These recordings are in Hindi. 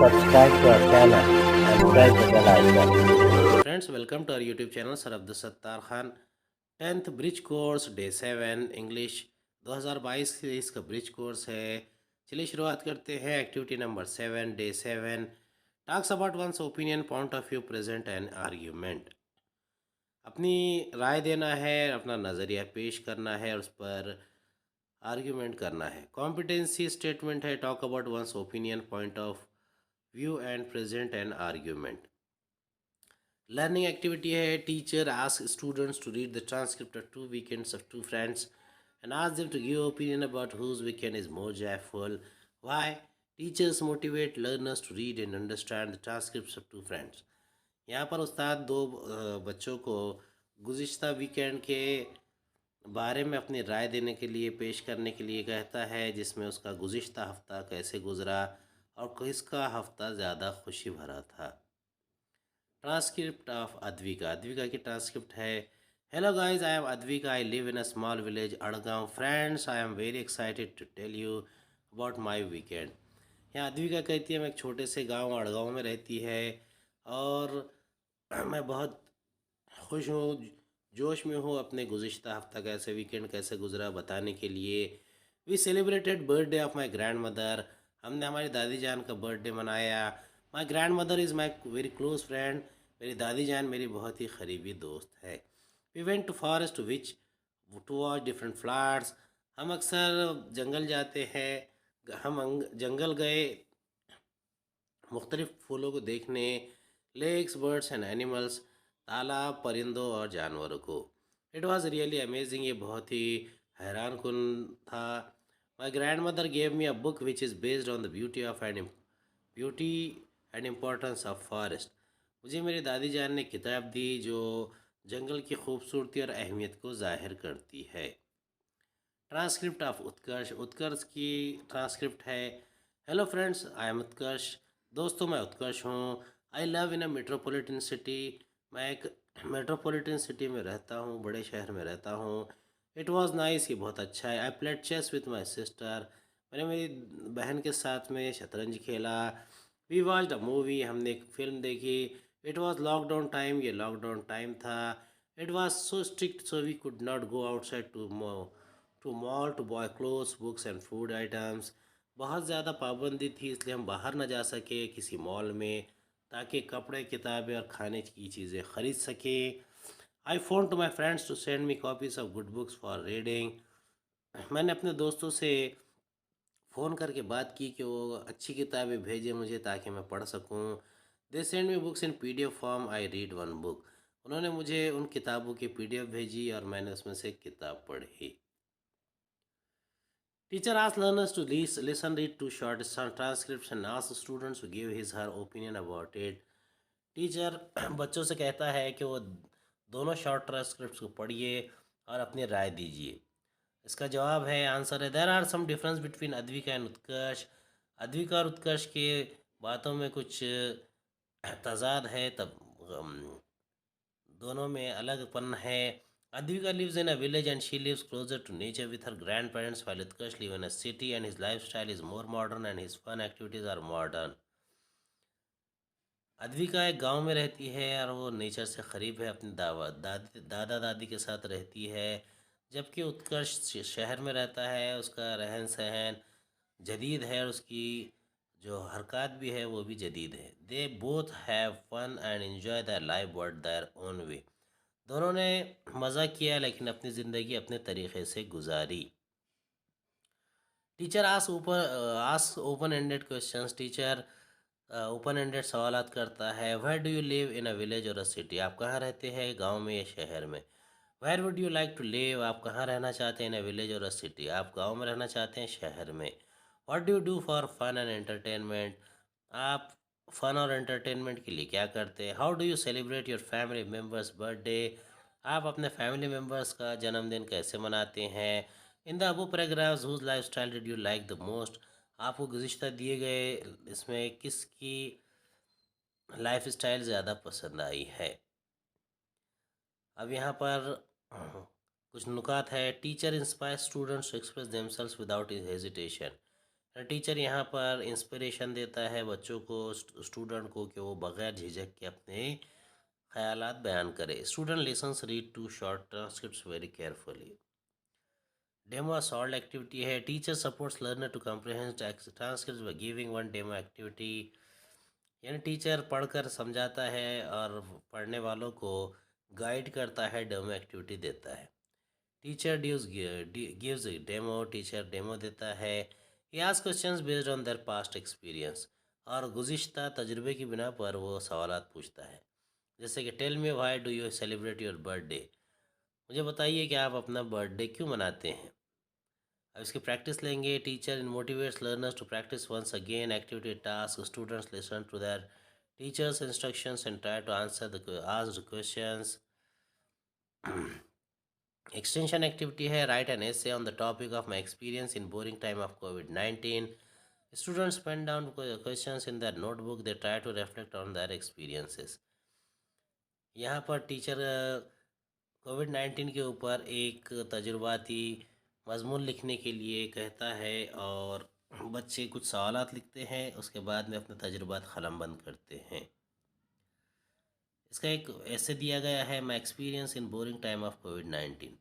subscribe to our channel and press the bell icon. Friends, welcome to our YouTube channel Sir Abdul Sattar Khan. 10th bridge course day 7 English 2022 से इसका ब्रिज कोर्स है। चलिए शुरुआत करते हैं। Activity number 7 day 7 talks about one's opinion point of view present and argument. अपनी राय देना है, अपना नज़रिया पेश करना है और उस पर आर्ग्यूमेंट करना है। कॉम्पिटेंसी स्टेटमेंट है talk about one's opinion point of view and present and argument. Learning activity है teacher ask students to read the transcript of 2 weekends of 2 friends and ask them to give opinion about whose weekend is more joyful. Why? Teachers motivate learners to read and understand the transcripts of 2 friends. यहाँ पर उस्ताद दो बच्चों को गुज़िश्ता वीकेंड के बारे में अपनी राय देने के लिए पेश करने के लिए कहता है, जिसमें उसका गुज़िश्ता हफ्ता कैसे गुज़रा और किसका हफ्ता ज़्यादा खुशी भरा था। Transcript of Advika. अद्विका की ट्रांसक्रिप्ट है hello guys, I am Advika, I live in a small village Adgaon. Friends, I am very excited to tell you about my weekend. यहाँ अद्विका कहती है मैं एक छोटे से गांव अड़गांव में रहती है और मैं बहुत खुश हूँ, जोश में हूँ अपने गुज़िश्ता हफ्ता कैसे वीकेंड कैसे गुजरा बताने के लिए। We celebrated birthday of my grandmother. हमने हमारी दादी जान का बर्थडे मनाया। My grandmother is my very close friend. मेरी दादी जान मेरी बहुत ही करीबी दोस्त है। We went to forest which to watch different flowers. हम अक्सर जंगल जाते हैं, जंगल गए मुख्तलिफ़ फूलों को देखने। लेक्स, बर्ड्स एंड एनिमल्स, तालाब, परिंदों और जानवरों को। इट वॉज़ रियली अमेजिंग, ये बहुत ही हैरान कुन था। My grand mother gave me a book which is based on the beauty and importance of forest. मुझे मेरी दादी जान ने किताब दी जो जंगल की खूबसूरती और अहमियत को ज़ाहिर करती है। ट्रांसक्रिप्ट ऑफ उत्कर्ष। उत्कर्ष की ट्रांसक्रिप्ट है हेलो फ्रेंड्स, आई एम उत्कर्ष। दोस्तों, मैं उत्कर्ष हूँ। I love in a metropolitan city. मैं एक मेट्रोपॉलिटन सिटी में रहता हूँ, बड़े शहर में रहता हूँ। इट वॉज़ नाइस, ये बहुत अच्छा है। I played chess with my sister. मैंने मेरी बहन के साथ में शतरंज खेला। वी वॉच्ड अ मूवी, हमने एक फ़िल्म देखी। इट वॉज़ लॉकडाउन टाइम, ये लॉकडाउन टाइम था। It was so strict so we could not go outside to mall to buy clothes, books and food items. बहुत ज़्यादा पाबंदी थी, इसलिए हम बाहर ना जा सके किसी मॉल में, ताकि कपड़े, किताबें और खाने की चीज़ें ख़रीद सकें। I phone to my friends to send me copies of good books for reading. मैंने अपने दोस्तों से फ़ोन करके बात की कि वो अच्छी किताबें भेजें मुझे ताकि मैं पढ़ सकूं। They send me books in PDF form, I read one book. उन्होंने मुझे उन किताबों की PDF भेजी और मैंने उसमें से एक किताब पढ़ी। Teacher asks learners to listen, read two short transcripts and ask students to give his her opinion about it. Teacher बच्चों से कहता है कि वो दोनों शॉर्ट ट्रांसक्रिप्ट्स को पढ़िए और अपनी राय दीजिए। इसका जवाब है, आंसर है there are some difference between Advika and Utkarsh. Advika और उत्कर्ष के बातों में कुछ तजाद है, तब दोनों में अलगपन है। Advika lives in a village and she lives closer to nature with her grandparents, while Utkarsh lives in a city and his lifestyle is more modern and his fun activities are modern. Advika एक गांव में रहती है और वो नेचर से करीब है, अपने दादा दादी के साथ रहती है, जबकि उत्कर्ष शहर में रहता है। उसका रहन सहन जदीद है और उसकी जो हरकत भी है वो भी जदीद है। They both have fun and enjoy their life but their own way. दोनों ने मज़ा किया लेकिन अपनी ज़िंदगी अपने तरीक़े से गुजारी। Teacher ask open ended questions. Teacher open ended सवालात करता है। Where do you live in a village or a city. आप कहाँ रहते हैं, गांव में या शहर में। Where would you like to live. आप कहाँ रहना चाहते हैं, इन a village or a city. आप गांव में रहना चाहते हैं, शहर में। What do you do for fun and entertainment. आप फन और एंटरटेनमेंट के लिए क्या करते हैं। How do you celebrate your family members birthday. आप अपने फैमिली मेम्बर्स का जन्मदिन कैसे मनाते हैं। In the above paragraphs whose life style did you like the most. आपको गुज़िश्ता दिए गए इसमें किसकी लाइफ स्टाइल ज़्यादा पसंद आई है। अब यहाँ पर कुछ नुकात है। Teacher inspire students to express themselves without hesitation. Teacher यहाँ पर इंस्पिरेशन देता है बच्चों को, स्टूडेंट को, कि वो बगैर झिझक के अपने ख्यालात बयान करे। Student listens read two short transcripts very carefully. Demo solve activity है। Teacher supports learner to comprehend transcript by giving one demo activity. यानी टीचर पढ़कर समझाता है और पढ़ने वालों को गाइड करता है, डेमो एक्टिविटी देता है। Teacher gives demo, teacher demo देता है। ही asks questions based on their past experience, और गुज़िश्ता तजुर्बे की बिना पर वो सवालात पूछता है। जैसे कि tell me why do you celebrate your birthday, मुझे बताइए कि आप अपना बर्थडे क्यों मनाते हैं। अब इसकी प्रैक्टिस लेंगे। Teacher in motivates learners to practice once again activity task. Students listen to their teachers instructions and try to answer the asked questions. Extension activity है। Write an essay on the topic of my experience in boring time of COVID-19। Students pen down questions in their notebook, they try to reflect on their experiences। यहाँ पर टीचर COVID-19 के ऊपर एक तजुर्बाती मजमून लिखने के लिए कहता है, और बच्चे कुछ सवालात लिखते हैं, उसके बाद में अपने तजुर्बात कलमबंद करते हैं। इसका एक ऐसे दिया गया है, my experience in boring time of COVID-19।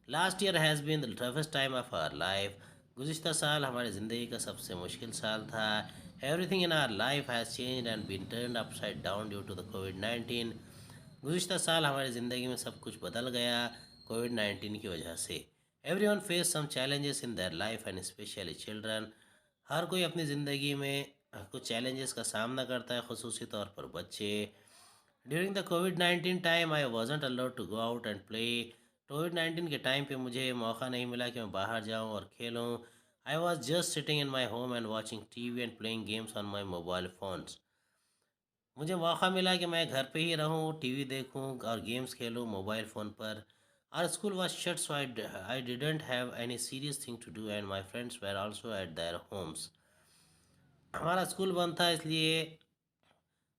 Last year has been the toughest time of our life. गुज़िश्ता साल हमारी ज़िंदगी का सबसे मुश्किल साल था। Everything in our life has change and been turned upside down due to the COVID-19। गुज़िश्ता साल हमारी ज़िंदगी में सब कुछ बदल गया COVID-19 की वजह से। Everyone face some challenges in their life and specially children. हर कोई अपनी ज़िंदगी में कुछ चैलेंजेस का सामना करता है, ख़ुसूसी तौर पर बच्चे। During the COVID-19 time I wasn't allowed to go out and play. COVID-19 के टाइम पे मुझे मौका नहीं मिला कि मैं बाहर जाऊं और खेलूं। I was just sitting in my home and watching TV and playing games on my mobile phones. मुझे मौका मिला कि मैं घर पे ही रहूं, TV देखूं और गेम्स खेलूं मोबाइल फ़ोन पर। Our school was shut, so I didn't have any serious thing to do, and my friends were also at their homes। हमारा स्कूल बंद था, इसलिए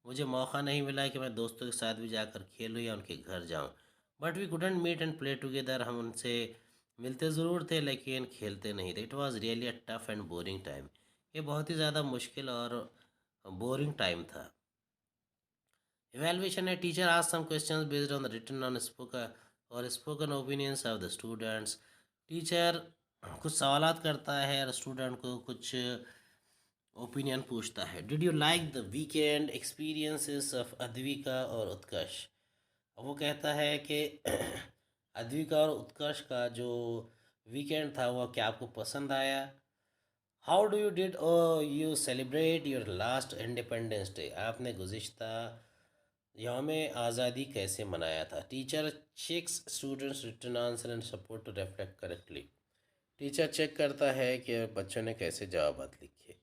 मुझे मौका नहीं मिला कि मैं दोस्तों के साथ भी जाकर खेलूँ या उनके घर जाऊँ। But we couldn't meet and play together. हम उनसे मिलते ज़रूर थे लेकिन खेलते नहीं थे। It was really a tough and boring time. ये बहुत ही ज़्यादा मुश्किल और बोरिंग टाइम था। इवेलुएशन है। टीचर आज some questions based on the written on spoken opinions of the students. Teacher कुछ सवालात करता है और स्टूडेंट को कुछ ओपिनियन पूछता है। Did you like the weekend experiences of Advika और उत्कर्ष। अब वो कहता है कि अद्विका और उत्कर्ष का जो वीकेंड था वो क्या आपको पसंद आया। How do you celebrate your last independence day, आपने गुज़िश्ता यौम आज़ादी कैसे मनाया था। Teacher checks students return answer and support to reflect correctly. Teacher check करता है कि बच्चों ने कैसे जवाब लिखे।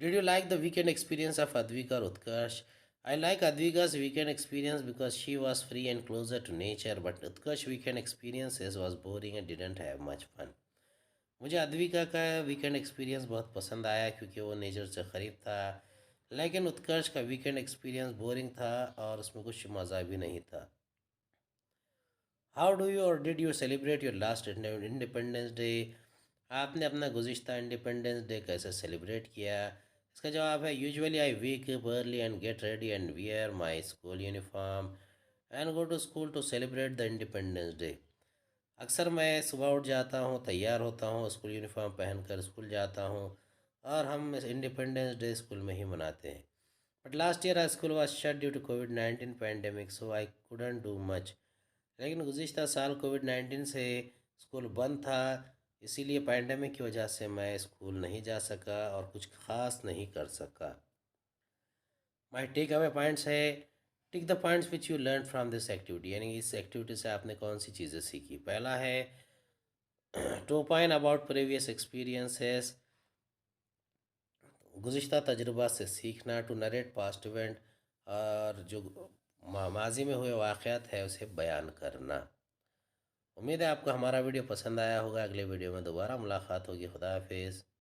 Did you like the weekend experience of Advika or Utkarsh? I like Advika's weekend experience because she was free and closer to nature, but Utkarsh's weekend experiences was boring and didn't have much fun. मुझे अद्विका का वीकेंड एक्सपीरियंस बहुत पसंद आया क्योंकि वो नेचर से करीब था, लेकिन उत्कर्ष का वीकेंड एक्सपीरियंस बोरिंग था और उसमें कुछ मज़ा भी नहीं था। हाउ डू यू और did you celebrate your last independence day, आपने अपना गुज़िश्ता इंडिपेंडेंस डे कैसे सेलिब्रेट किया। इसका जवाब है usually I wake up early and get ready and wear my school uniform and go to school to celebrate the independence day. अक्सर मैं सुबह उठ जाता हूँ, तैयार होता हूँ, स्कूल यूनिफॉर्म पहनकर स्कूल जाता हूँ और हम इंडिपेंडेंस डे स्कूल में ही मनाते हैं। But last year our school was shut due to COVID-19 pandemic, so I couldn't do much. लेकिन गुज़िश्ता साल COVID-19 से स्कूल बंद था, इसीलिए पैंडेमिक की वजह से मैं स्कूल नहीं जा सका और कुछ ख़ास नहीं कर सका। माई टेक अवे पॉइंट्स है। Tick the points which you learn from this activity, यानी इस एक्टिविटी से आपने कौन सी चीज़ें सीखी। पहला है to point about previous experiences, गुज़िश्ता तजुर्बा से सीखना। टू नरेट पास्ट इवेंट, और जो माजी में हुए वाक़यात है उसे बयान करना। उम्मीद है आपको हमारा वीडियो पसंद आया होगा। अगले वीडियो में दोबारा मुलाकात होगी। खुदा हाफिज़।